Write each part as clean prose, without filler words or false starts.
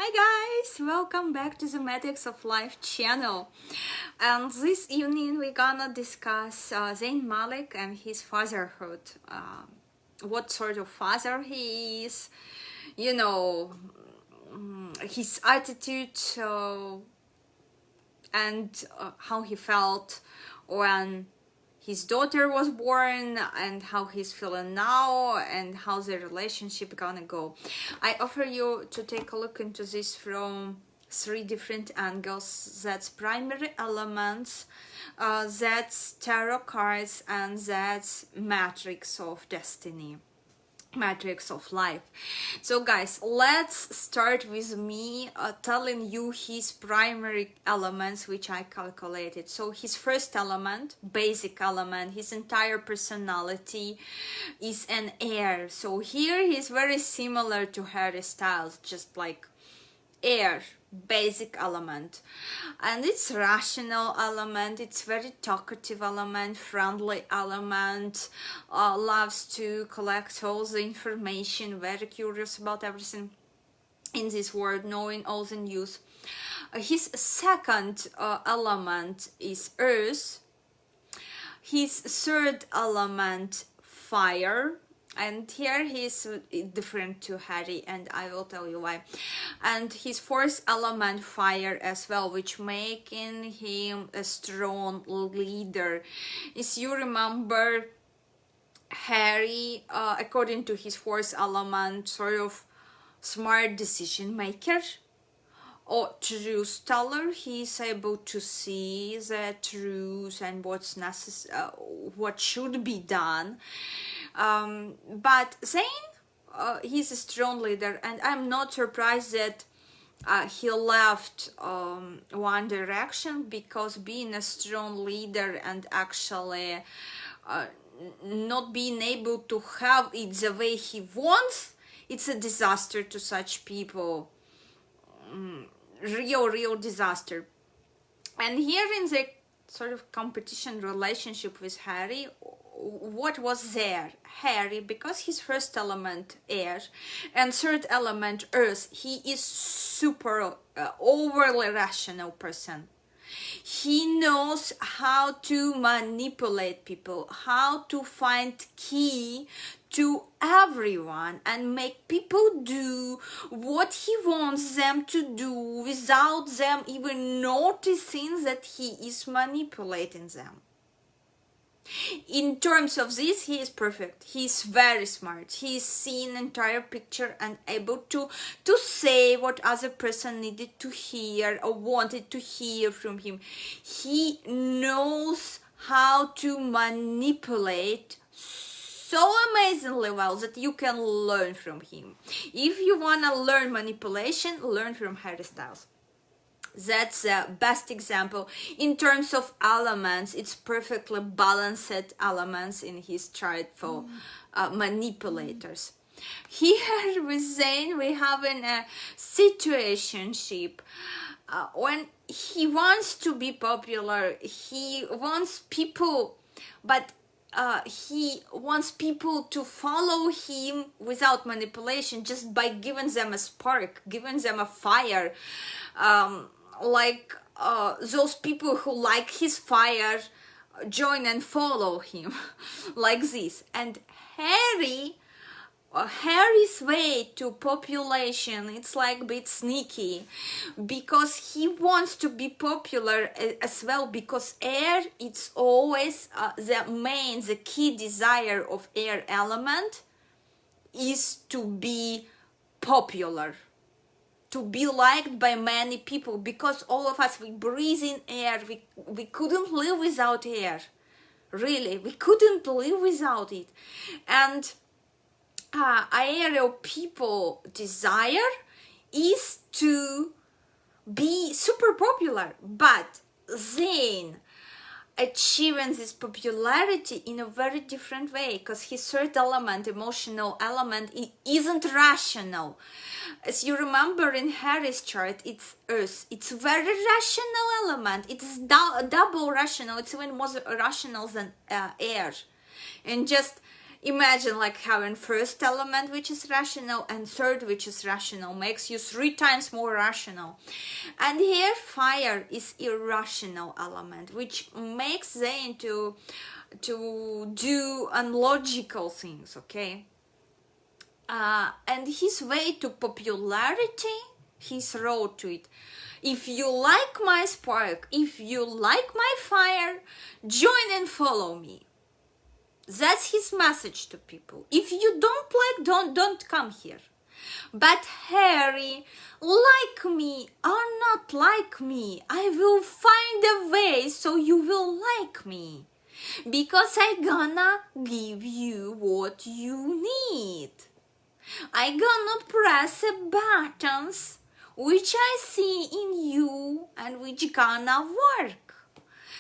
Hi guys, welcome back to the Magics of Life channel. And this evening we're gonna discuss Zayn Malik and his fatherhood. What sort of father he is, his attitude and how he felt when his daughter was born, and how he's feeling now, and how the relationship gonna go. I offer you to take a look into this from 3 different angles. That's primary elements, that's tarot cards, and that's matrix of destiny, matrix of life. So guys, let's start with me telling you his primary elements which I calculated. So his first element, basic element, his entire personality is an air. So here he's very similar to Harry Styles, just like air, basic element. And it's rational element, it's very talkative element, friendly element, loves to collect all the information, very curious about everything in this world, knowing all the news. His second element is earth. His third element, fire. And here he's different to Harry, and I will tell you why. And his fourth element, fire as well, which making him a strong leader. As you remember, Harry, according to his fourth element, sort of smart decision maker or truth teller. He's able to see the truth and what's necessary, what should be done. But Zayn, he's a strong leader, and I'm not surprised that he left One Direction, because being a strong leader and actually not being able to have it the way he wants, it's a disaster to such people. Real disaster. And here in the sort of competition relationship with Harry, what was there? Harry, because his first element air and third element earth, he is super overly rational person. He knows how to manipulate people, how to find key to everyone and make people do what he wants them to do without them even noticing that he is manipulating them. In terms of this, he is perfect. He's very smart. He's seen entire picture and able to say what other person needed to hear or wanted to hear from him. He knows how to manipulate so amazingly well that you can learn from him. If you want to learn manipulation, learn from Harry Styles. That's the best example. In terms of elements, it's perfectly balanced elements in his chart for manipulators. Here with Zayn, we have a situationship. When he wants to be popular, he wants people, but he wants people to follow him without manipulation, just by giving them a spark, giving them a fire. Those people who like his fire join and follow him like this. And Harry's way to population, it's like a bit sneaky, because he wants to be popular as well, because air, it's always the key desire of air element is to be popular, to be liked by many people, because all of us, we breathe in air. We couldn't live without air. Really, we couldn't live without it. And aerial people desire is to be super popular, but Zayn achieving this popularity in a very different way, because his third element, emotional element, it isn't rational. As you remember in Harry's chart, it's earth. It's very rational element. It's double rational. It's even more rational than air. And just Imagine like having first element, which is rational, and third, which is rational, makes you 3 times more rational. And here fire is irrational element, which makes Zayn to do unlogical things, okay? And his way to popularity, his road to it. If you like my spark, if you like my fire, join and follow me. That's his message to people. If you don't like, don't come here. But Harry, like me or not like me, I will find a way so you will like me. Because I gonna give you what you need. I gonna press a buttons which I see in you and which gonna work.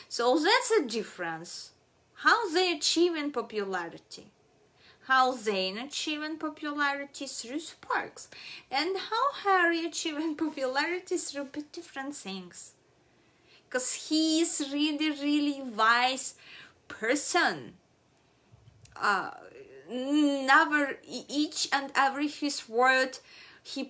So that's a difference. How they achieving popularity. How Zayn achieving popularity through sparks. And how Harry achieving popularity through bit different things. Because he is really wise person. Never each and every his word he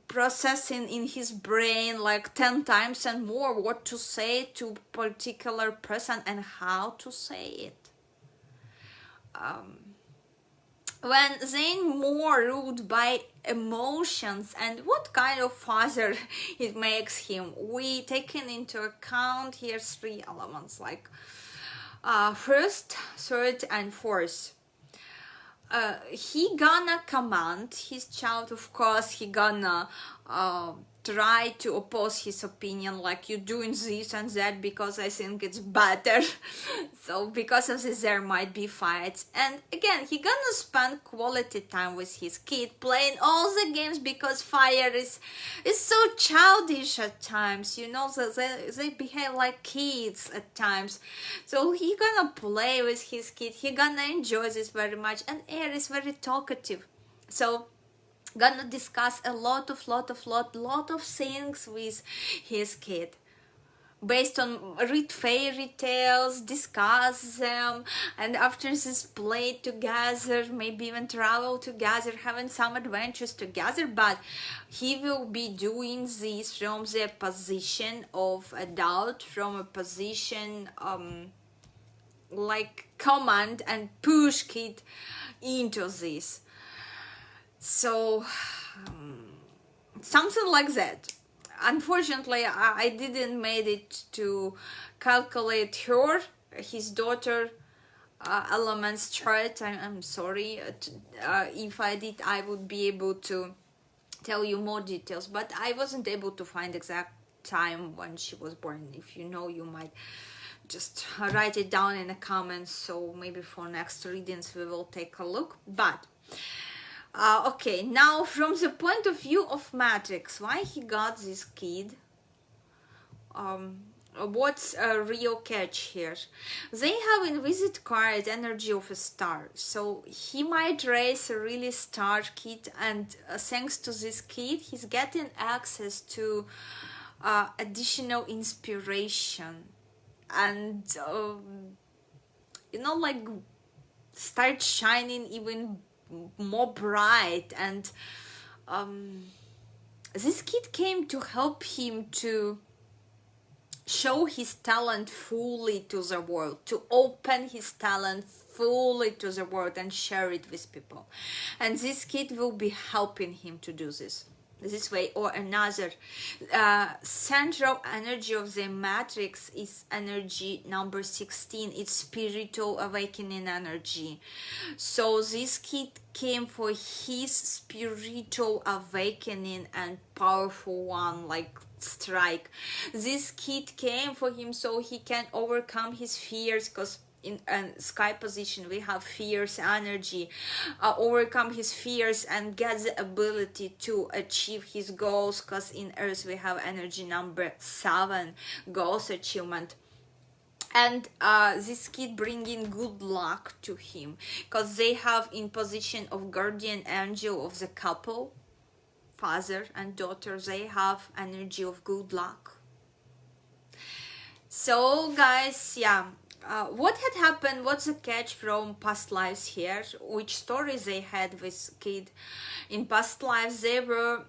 processing in his brain like 10 times and more what to say to particular person and how to say it. When Zayn more ruled by emotions and what kind of father it makes him, we taken into account here 3 elements like first, third and fourth. He gonna command his child, of course. He gonna try to oppose his opinion, like you doing this and that because I think it's better. So because of this there might be fights, and again he gonna spend quality time with his kid, playing all the games because fire is so childish at times, you know, they behave like kids at times. So he gonna play with his kid, he gonna enjoy this very much, and air is very talkative, so gonna discuss a lot of things with his kid, based on read fairy tales, discuss them, and after this play together, maybe even travel together, having some adventures together. But he will be doing this from the position of adult, from a position like command and push kid into this. So something like that. Unfortunately, I didn't made it to calculate his daughter elements chart. I'm sorry. If I did, I would be able to tell you more details, but I wasn't able to find exact time when she was born. If you know, you might just write it down in the comments, so maybe for next readings we will take a look. But okay, now from the point of view of Matrix, why he got this kid? What's a real catch here? They have in visit card energy of a star, so he might raise a really star kid, and thanks to this kid he's getting access to additional inspiration, and you know, like start shining even more bright. And this kid came to help him to show his talent fully to the world, to open his talent fully to the world and share it with people. And this kid will be helping him to do this way or another. Central energy of the matrix is energy number 16. It's spiritual awakening energy. So this kid came for his spiritual awakening and powerful one, like strike. This kid came for him so he can overcome his fears, because in sky position we have fears energy, overcome his fears and get the ability to achieve his goals, because in earth we have energy number 7, goals achievement. And this kid bringing good luck to him, because they have in position of guardian angel of the couple, father and daughter, they have energy of good luck. So guys, yeah, what had happened, what's the catch from past lives here, which stories they had with kid in past lives. They were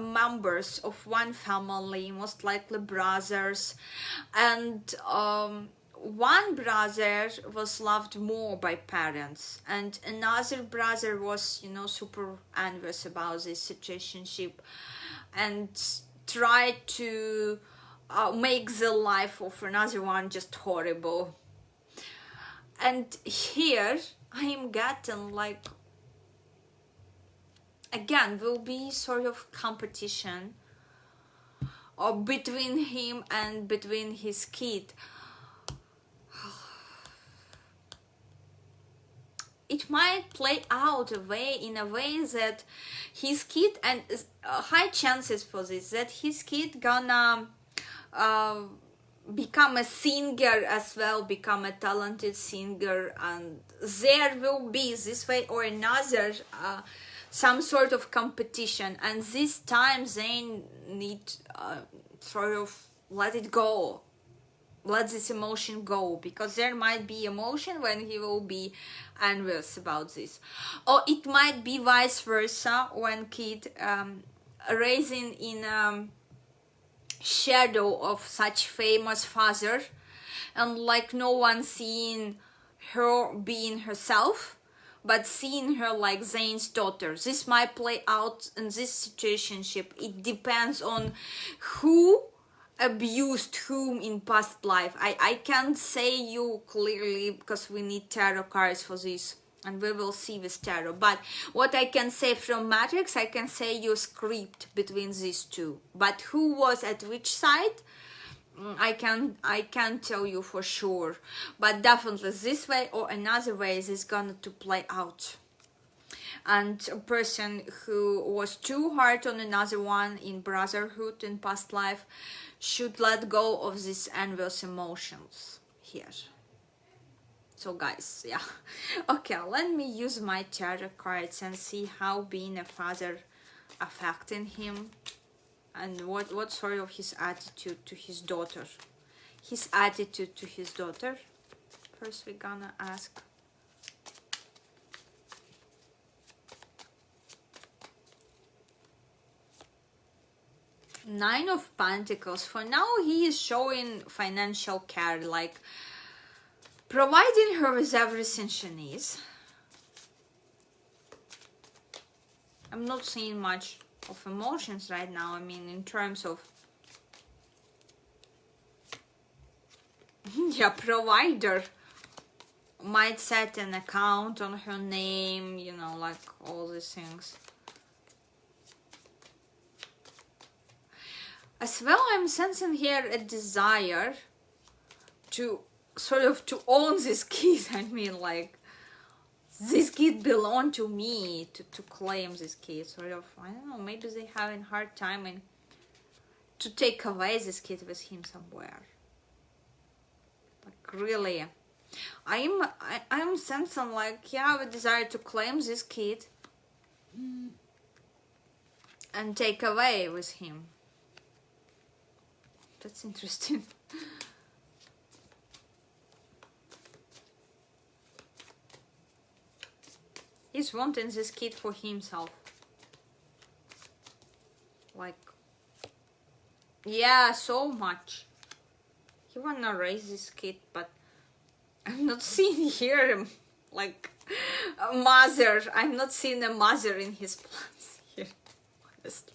members of one family, most likely brothers, and one brother was loved more by parents, and another brother was, you know, super envious about this situationship and tried to make the life of another one just horrible. And here I am getting like, again, will be sort of competition or between him and between his kid. It might play out in a way that his kid, and high chances for this, that his kid gonna become a singer as well, become a talented singer, and there will be this way or another some sort of competition, and this time they need sort of let it go, let this emotion go, because there might be emotion when he will be envious about this, or it might be vice versa, when kid raising in shadow of such famous father, and like no one seeing her being herself, but seeing her like Zayn's daughter. This might play out in this situationship. It depends on who abused whom in past life. I can't say you clearly because we need tarot cards for this, and we will see with tarot. But what I can say from Matrix, I can say you script between these two. But who was at which side, I can't tell you for sure. But definitely this way or another way is gonna to play out. And a person who was too hard on another one in brotherhood in past life should let go of these envious emotions here. So guys, yeah. Okay, let me use my tarot cards and see how being a father affecting him, and what sort of his attitude to his daughter. His attitude to his daughter. First we're gonna ask. Nine of Pentacles. For now he is showing financial care, like providing her with everything she needs. I'm not seeing much of emotions right now. I mean, in terms of yeah, provider. Might set an account on her name, you know, like all these things. As well, I'm sensing here a desire to sort of to own this kid. I mean, like, this kid belong to me, to claim this kid. Sort of, I don't know, maybe they having hard time in to take away this kid with him somewhere. Like, really, I'm sensing like, yeah, I have a desire to claim this kid and take away with him. That's interesting. He's wanting this kid for himself. Like, yeah, so much. He wanna raise this kid, but I'm not seeing here like a mother. I'm not seeing a mother in his plans here, honestly.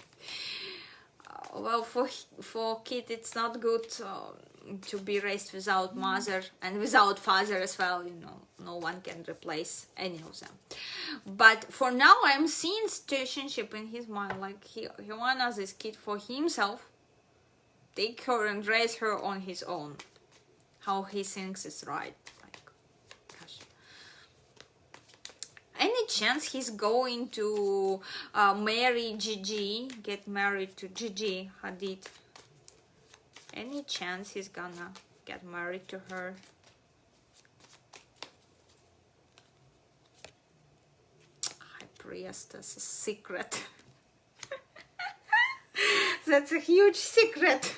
Well, for kid, it's not good to be raised without mother and without father as well. You know, no one can replace any of them. But for now, I'm seeing situationship in his mind. Like he wants this kid for himself, take her and raise her on his own, how he thinks is right. Like, gosh. Any chance he's going to marry Gigi, get married to Gigi Hadid? Any chance he's gonna get married to her? High Priestess, a secret. That's a huge secret.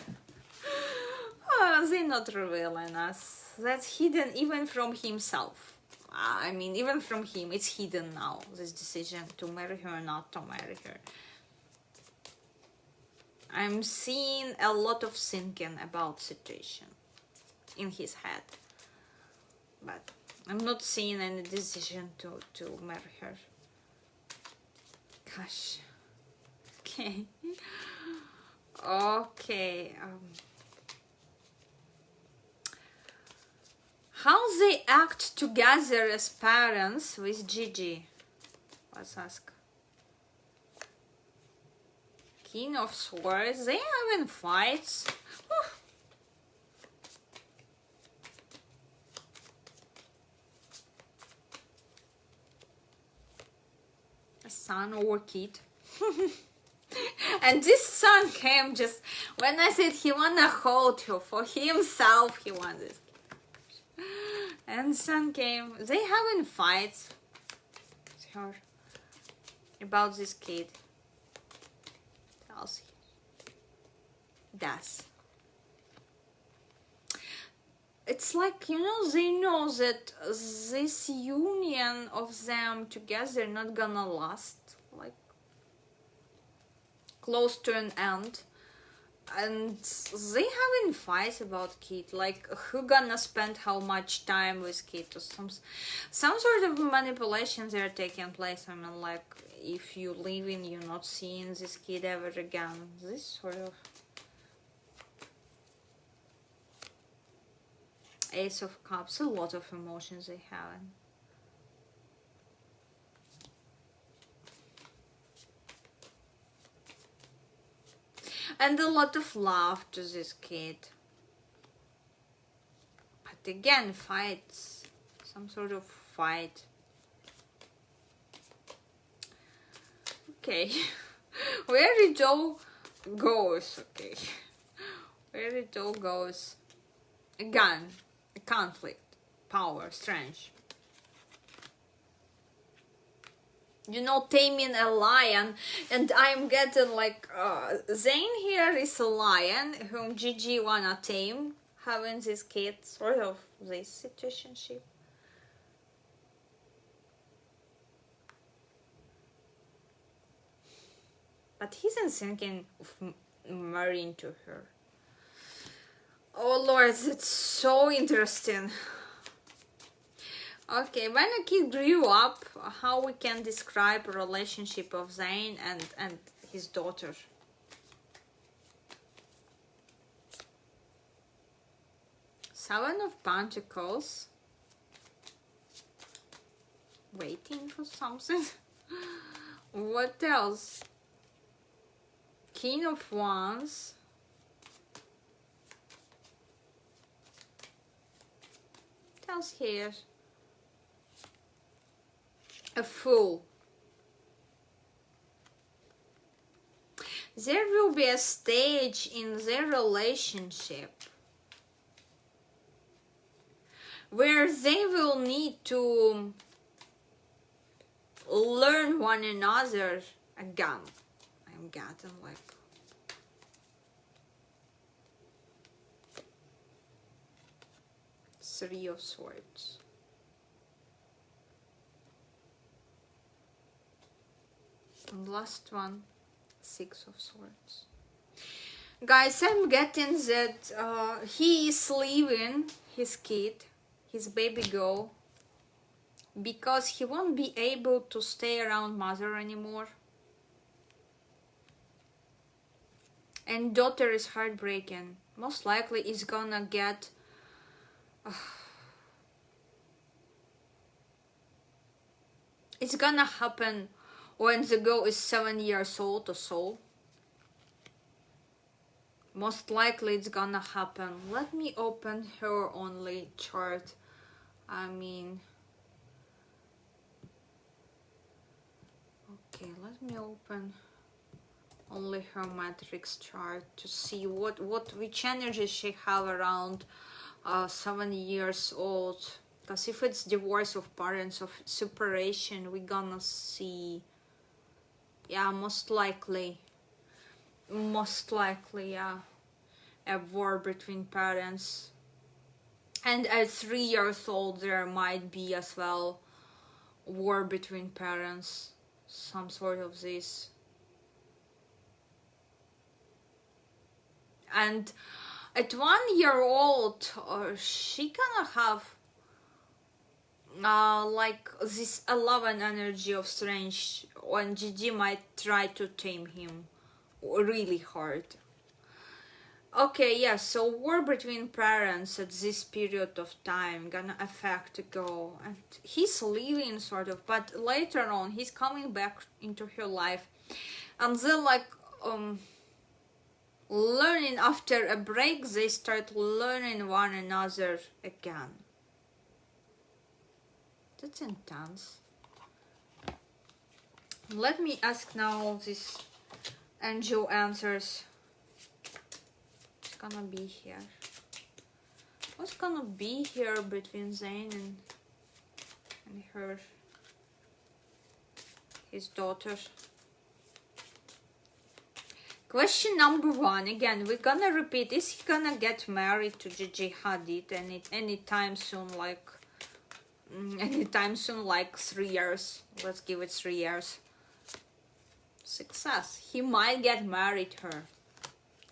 Oh, they're not revealing us. that's hidden even from himself. I mean, even from him, it's hidden now, this decision to marry her or not to marry her. I'm seeing a lot of thinking about situation in his head, but I'm not seeing any decision to marry her. Gosh. Okay. Okay. How they act together as parents with Gigi? Let's ask. King of Swords. They having fights. Whew. A son or kid. And this son came just when I said he wanna hold her for himself. He wanted. And son came. They having fights with her about this kid. Tells he does. It's like, you know, they know that this union of them together not gonna last, like close to an end. And they having fights about kid, like who gonna spend how much time with kid, or some sort of manipulations that are taking place. I mean, like if you leave in, you're not seeing this kid ever again. This sort of Ace of Cups, a lot of emotions they have. And a lot of love to this kid. But again, fights. Some sort of fight. Okay. Where it all goes, okay. Where it all goes. Again, a conflict. Power, strength. You know, taming a lion, and I'm getting like Zayn here is a lion whom Gigi wanna tame, having this kid, sort of this situationship. But he isn't thinking of marrying to her. Oh Lord, it's so interesting. Okay, when a kid grew up, how we can describe a relationship of Zayn and his daughter? Seven of Pentacles. Waiting for something. What else? King of Wands. What else here? A Fool. There will be a stage in their relationship where they will need to learn one another again. I'm getting like Three of Swords. And last one, Six of Swords. Guys, I'm getting that he is leaving his kid, his baby girl, because he won't be able to stay around mother anymore. And daughter is heartbreaking. Most likely is gonna get it's gonna happen when the girl is 7 years old or so. Most likely it's gonna happen. Let me open her only chart. I mean, okay, let me open only her matrix chart to see which energy she have around 7 years old. Because if it's divorce of parents, of separation, we're gonna see, yeah, most likely, yeah, a war between parents. And at 3 years old, there might be as well war between parents, some sort of this. And at 1 year old, she gonna have like this 11 energy of strange, when Gigi might try to tame him really hard. Okay, yeah, so war between parents at this period of time gonna affect the girl, and he's leaving sort of, but later on he's coming back into her life, and then like learning after a break, they start learning one another again. That's intense. Let me ask now this angel answers. What's gonna be here? What's gonna be here between Zayn and her, his daughter? Question number 1, again, we're gonna repeat. Is he gonna get married to Gigi Hadid anytime soon, like anytime soon, like 3 years? Let's give it 3 years. Success. He might get married her.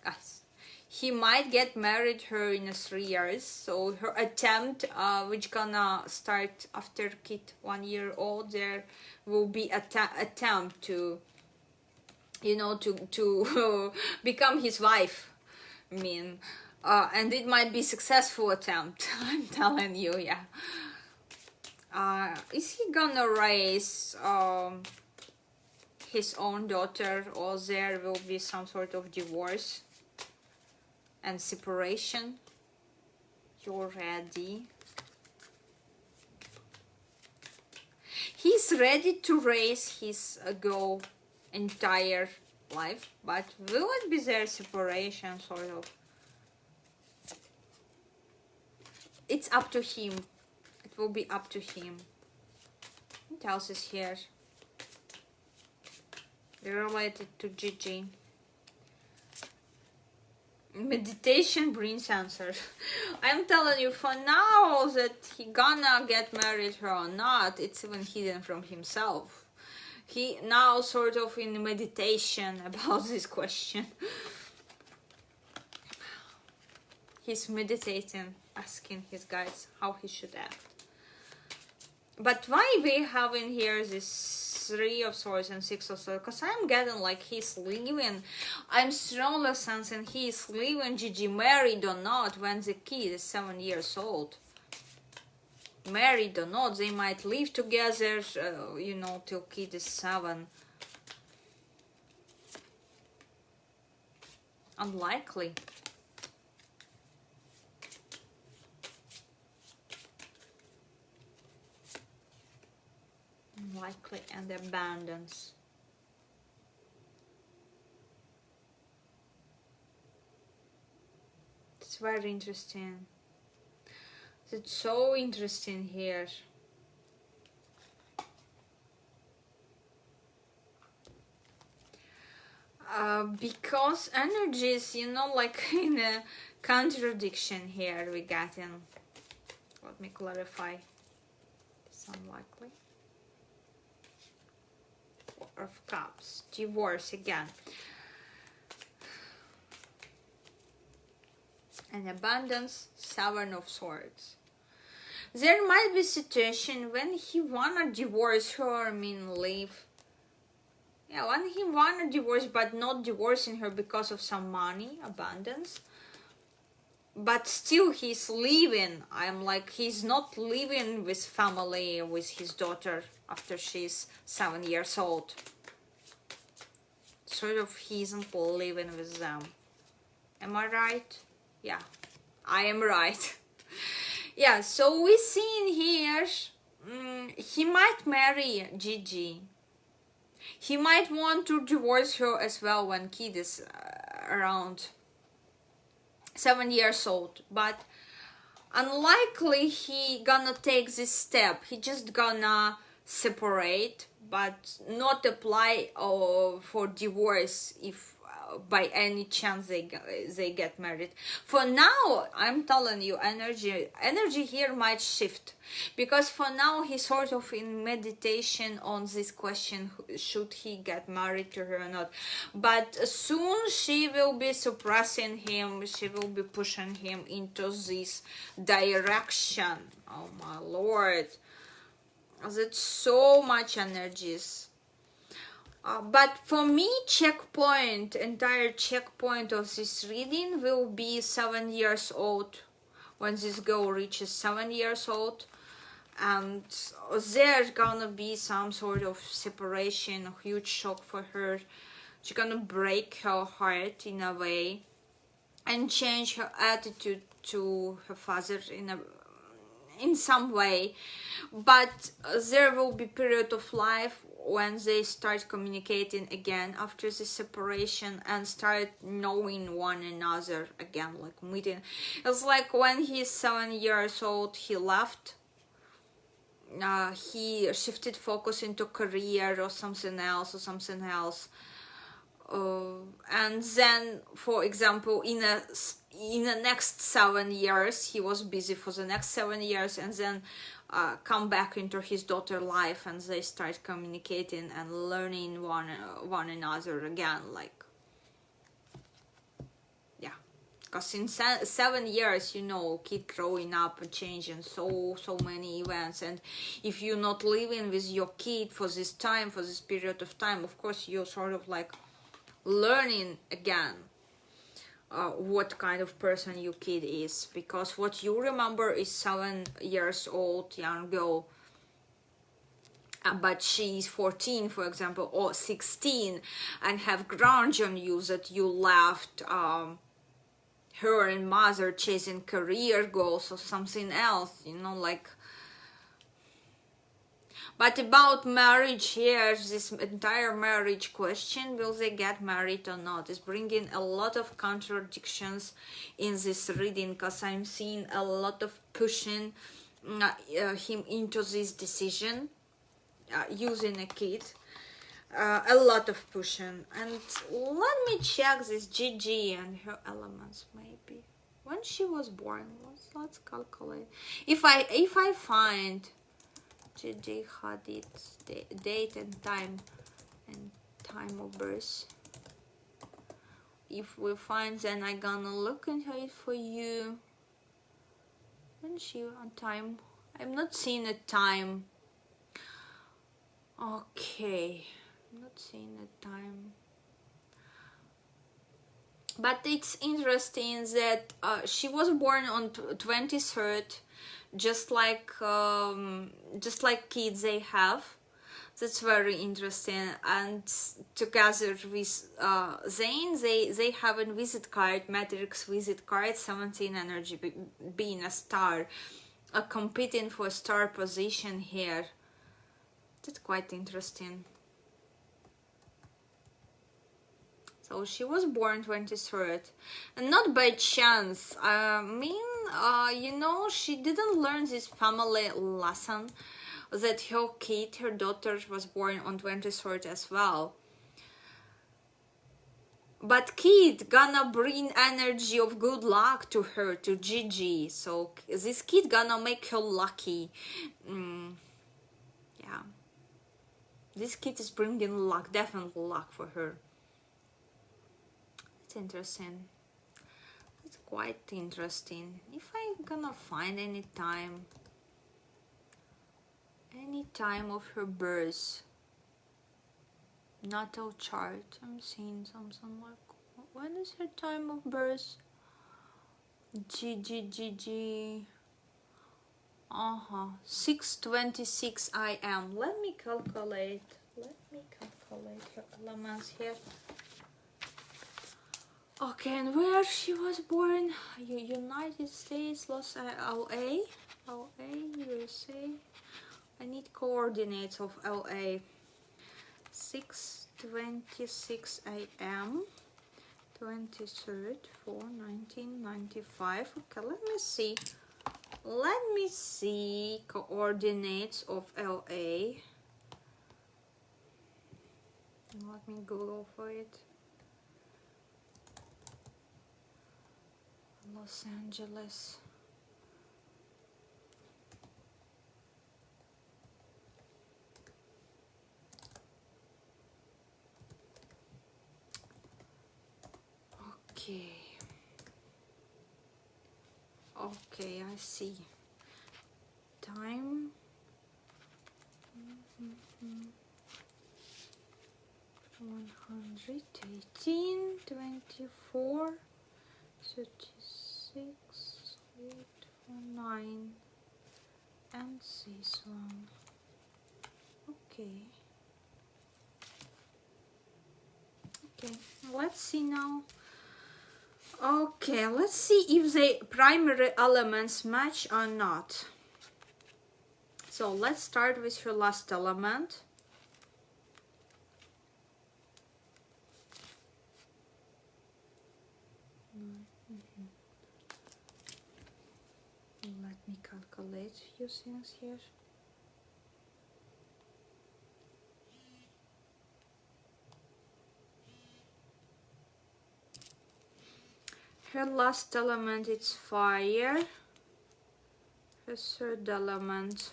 Yes. He might get married her in 3 years. So her attempt, which gonna start after kid 1 year old, there will be attempt to, you know, to become his wife. I mean, and it might be successful attempt. I'm telling you, yeah. Is he gonna raise his own daughter, or there will be some sort of divorce and separation? You're ready. He's ready to raise his girl entire life, but will it be their separation, sort of? It's up to him. It will be up to him. What else is here related to Gigi? Meditation brings answers. I'm telling you, for now, that he gonna get married her or not, it's even hidden from himself. He now sort of in meditation about this question. He's meditating, asking his guides how he should act. But why we have in here this 3 of Swords and 6 of Swords? Because I'm getting like he's leaving. I'm strongly sensing he's leaving Gigi, married or not, when the kid is 7 years old. Married or not, they might live together, you know, till kid is 7. Unlikely. Unlikely, and abundance. It's very interesting. It's so interesting here. Because energies, you know, like in a contradiction here we got in. Let me clarify. It's unlikely. Four of Cups. Divorce again. And abundance. 7 of Swords. There might be a situation when he wanna divorce her, I mean leave. Yeah, when he wanna divorce, but not divorcing her because of some money, abundance. But still he's leaving. I'm like, he's not living with family, with his daughter after she's 7 years old. Sort of he isn't living with them. Am I right? Yeah, I am right. Yeah, so we see in here, he might marry Gigi. He might want to divorce her as well when kid is around 7 years old. But unlikely he gonna take this step. He just gonna separate, but not apply for divorce if by any chance they get married. For now, I'm telling you, energy here might shift, because for now he's sort of in meditation on this question, should he get married to her or not. But soon she will be suppressing him, she will be pushing him into this direction. Oh my lord, that's so much energies. But for me, entire checkpoint of this reading will be 7 years old, when this girl reaches 7 years old, and there's gonna be some sort of separation, a huge shock for her. She's gonna break her heart in a way, and change her attitude to her father in some way. But there will be period of life when they start communicating again after the separation, and start knowing one another again, like meeting. It's like when he's 7 years old, he left, he shifted focus into career or something else, and then, for example, in the next 7 years he was busy for the next 7 years, and then come back into his daughter's life, and they start communicating and learning one another again, like, yeah, because in 7 years, kid growing up and changing so many events, and if you're not living with your kid for this period of time, of course you're sort of like learning again what kind of person your kid is, because what you remember is 7 years old young girl, but she's 14, for example, or 16, and have grudge on you that you left her and mother chasing career goals or something else, like. But about marriage here, this entire marriage question, will they get married or not, is bringing a lot of contradictions in this reading, because I'm seeing a lot of pushing him into this decision, using a kid, a lot of pushing. And let me check this Gigi and her elements, maybe when she was born. Let's calculate. If I find Gigi Hadid's date and time of birth, if we find, then I'm gonna look into it for you. When she on time, I'm not seeing a time. Okay, I'm not seeing a time, but it's interesting that she was born on 23rd, just like kids they have. That's very interesting. And together with Zayn, they have a visit card, matrix visit card, 17 energy, being a star, competing for a star position here. That's quite interesting. So she was born 23rd, and not by chance. She didn't learn this family lesson that her daughter was born on 23rd as well. But kid gonna bring energy of good luck to her, to Gigi. So this kid gonna make her lucky. Yeah. This kid is bringing luck, definitely luck for her. It's interesting. It's quite interesting. If I'm gonna find any time of her birth, natal chart, I'm seeing something like, when is her time of birth? Gigi. 6:26 a.m. Let me calculate her elements here. Okay, and where she was born? United States, LA, USA. I need coordinates of LA. 6:26 a.m. 23rd, 1995. Okay, let me see coordinates of LA. Let me Google for it. Los Angeles. Okay. Okay, I see. Time. 118, 24, 36, 8, 9, and this one. Okay. Okay, let's see now. Okay, let's see if the primary elements match or not. So let's start with your last element. Let me calculate a few things here. Her last element is fire. Her third element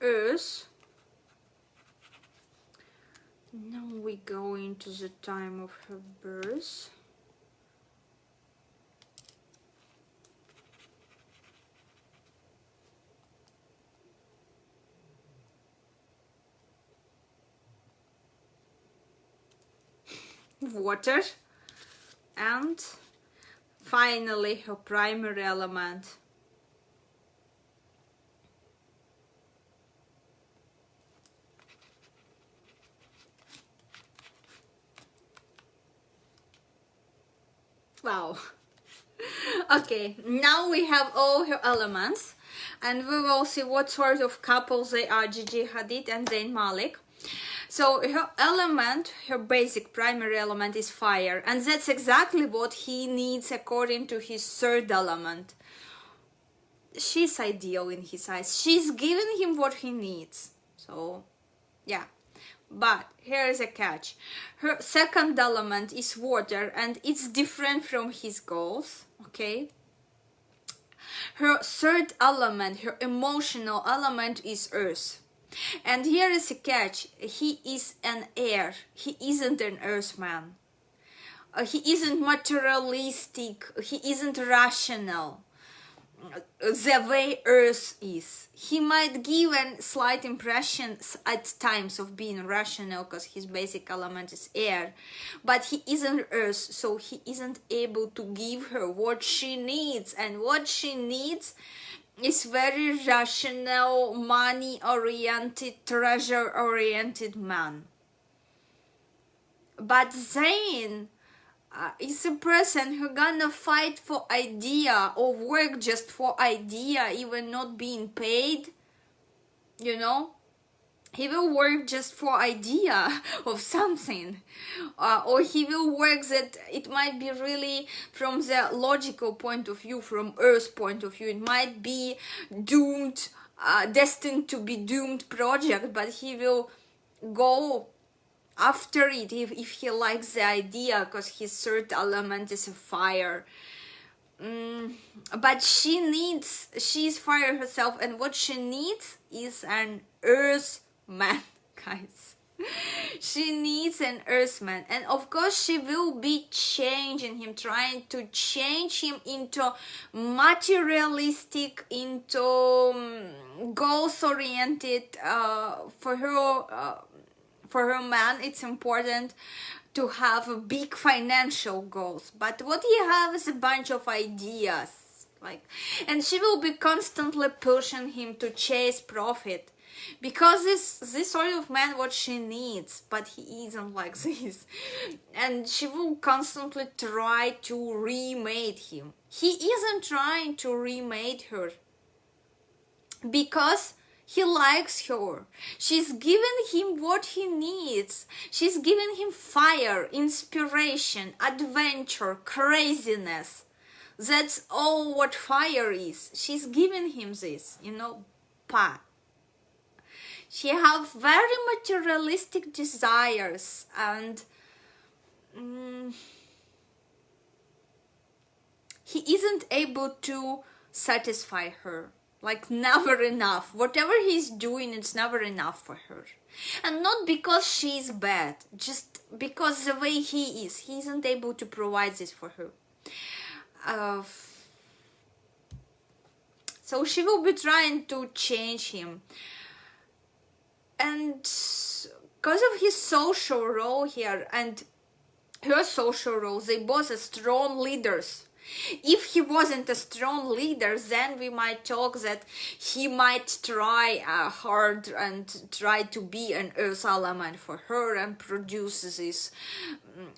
earth. Now we go into the time of her birth. Water. And finally her primary element. Wow. Okay, now we have all her elements, and we will see what sort of couples they are, Gigi Hadid and Zayn Malik. So her element, her basic primary element is fire, and that's exactly what he needs according to his third element. She's ideal in his eyes. She's giving him what he needs. So, yeah. But here is a catch. Her second element is water, and it's different from his goals, okay? Her third element, her emotional element, is earth. And here is a catch. He is an air. He isn't an earthman. He isn't materialistic. He isn't rational. The way earth is. He might give a slight impression at times of being rational because his basic element is air, but he isn't earth, so he isn't able to give her what she needs, and what she needs is very rational, money oriented, treasure oriented man. But Zayn is a person who gonna fight for idea, or work just for idea, even not being paid, you know. He will work just for idea of something, or he will work that it might be really from the logical point of view, from Earth's point of view, it might be doomed, destined to be doomed project, but he will go after it if he likes the idea, because his third element is a fire. But she's fire herself, and what she needs is an earth man, guys. She needs an earthman, and of course she will be changing him, trying to change him into materialistic, into goals oriented. For her man, it's important to have big financial goals, but what he has is a bunch of ideas, and she will be constantly pushing him to chase profit, because this sort of man what she needs, but he isn't like this, and she will constantly try to remake him. He isn't trying to remake her because he likes her. She's giving him what he needs. She's giving him fire, inspiration, adventure, craziness. That's all what fire is. She's giving him this, you know. spa. She have very materialistic desires, and he isn't able to satisfy her. Like, never enough. Whatever he's doing, it's never enough for her. And not because she's bad, just because the way he isn't able to provide this for her. So she will be trying to change him. And because of his social role here and her social role, they both are strong leaders. If he wasn't a strong leader, then we might talk that he might try hard and try to be an earth element for her and produce this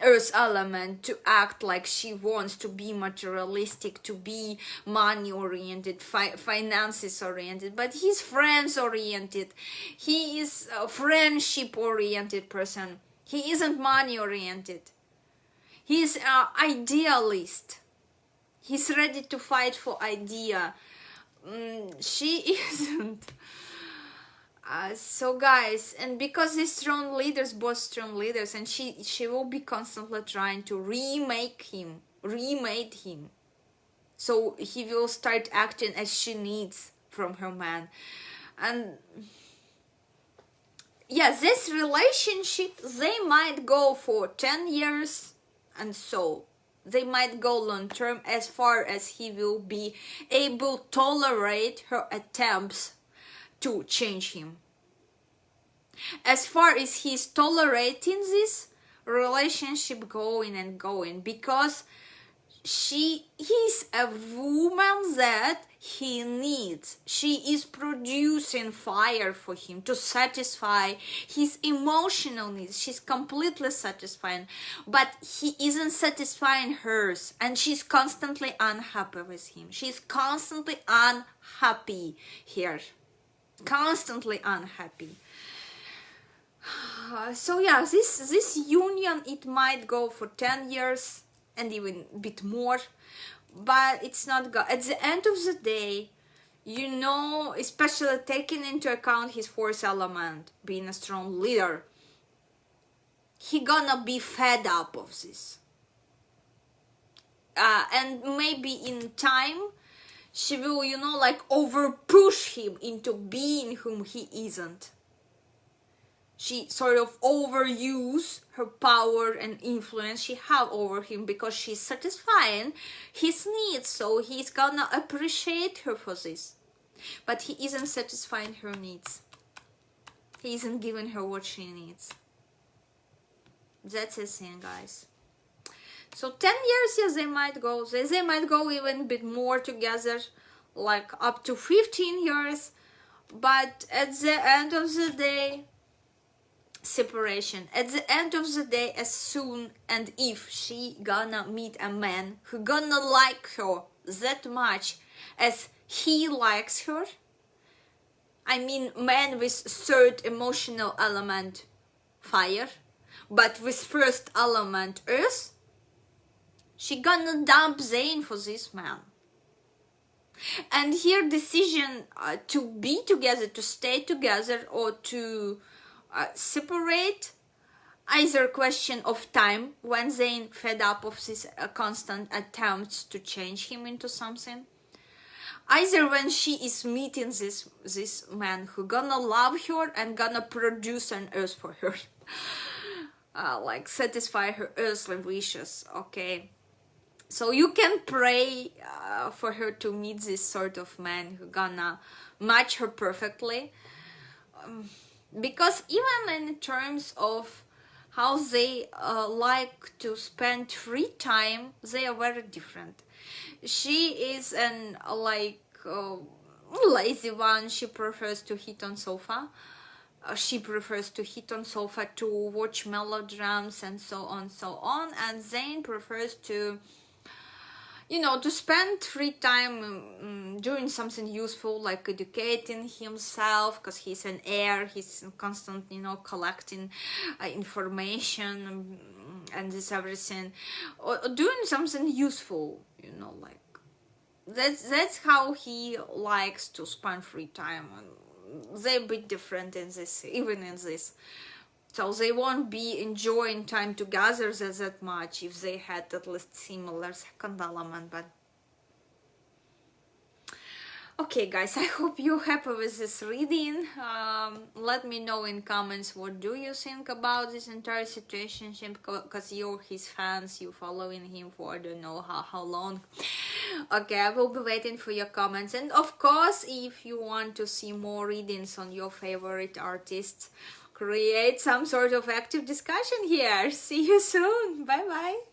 earth element to act like she wants, to be materialistic, to be money oriented, finances oriented. But he's friends oriented. He is a friendship oriented person. He isn't money oriented. He's an idealist. He's ready to fight for idea. She isn't. So guys, and because these strong leaders, both strong leaders, and she will be constantly trying to remake him. So he will start acting as she needs from her man. And yeah, this relationship, they might go for 10 years, and so they might go long term, as far as he will be able to tolerate her attempts to change him. As far as he's tolerating this relationship going and going, because he's a woman that he needs. She is producing fire for him to satisfy his emotional needs. She's completely satisfying, but he isn't satisfying hers, and she's constantly unhappy with him. She's constantly unhappy here. Constantly unhappy. So yeah, this union, it might go for 10 years and even a bit more, but it's not good. At the end of the day, you know, especially taking into account his fourth element, being a strong leader, he gonna be fed up of this. And maybe in time, she will, you know, like over push him into being whom he isn't. She sort of overuse her power and influence she have over him because she's satisfying his needs, so he's gonna appreciate her for this. But he isn't satisfying her needs. He isn't giving her what she needs. That's the thing, guys. So 10 years, yes, they might go. They might go even a bit more together, like up to 15 years. But at the end of the day, separation. At the end of the day, as soon and if she gonna meet a man who gonna like her that much as he likes her, I mean man with third emotional element, fire, but with first element, earth, she gonna dump Zayn for this man. And her decision to be together, to stay together, or to separate, either question of time, when Zayn fed up of this constant attempts to change him into something, either when she is meeting this man who gonna love her and gonna produce an earth for her, like satisfy her earthly wishes. Okay, so you can pray for her to meet this sort of man who gonna match her perfectly. Because even in terms of how they like to spend free time, they are very different. She is an lazy one. She prefers to hit on sofa. She prefers to hit on sofa to watch melodramas and so on. And Zayn prefers to, you know, to spend free time doing something useful, like educating himself, because he's an heir, he's constantly, you know, collecting information and this everything, or doing something useful, you know, like that's how he likes to spend free time. They're a bit different in this, even in this. So they won't be enjoying time together that much if they had at least similar second element. But okay, guys, I hope you're happy with this reading. Let me know in comments what do you think about this entire situation, because you're his fans, you're following him for I don't know how long. Okay, I will be waiting for your comments. And of course, if you want to see more readings on your favorite artists, create some sort of active discussion here. See you soon. Bye bye.